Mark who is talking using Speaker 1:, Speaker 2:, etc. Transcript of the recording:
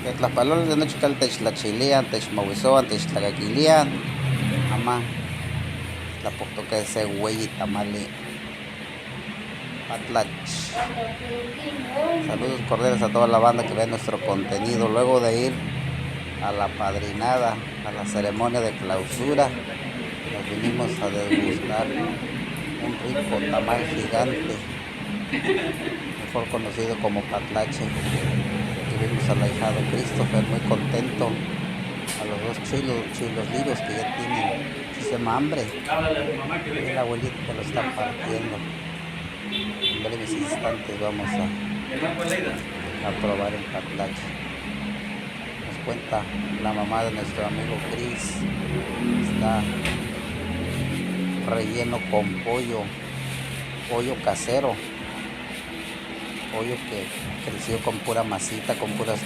Speaker 1: Tetlapaloles de noche cal techtlachilian, techmahuisoan, techtlacaquilian, mamá, tlapoctoca ese güey tamali, patlach. Saludos cordiales a toda la banda que ve nuestro contenido. Luego de ir a la padrinada, a la ceremonia de clausura, nos vinimos a degustar un rico tamal gigante, mejor conocido como patlache. Tuvimos al ahijado Christopher muy contento, a los dos chilos que ya tienen muchísima hambre, y el abuelito que lo está partiendo. En breves instantes vamos a probar el patlache. Nos cuenta la mamá de nuestro amigo Chris, está relleno con pollo casero, pollo que creció con pura masita, con puras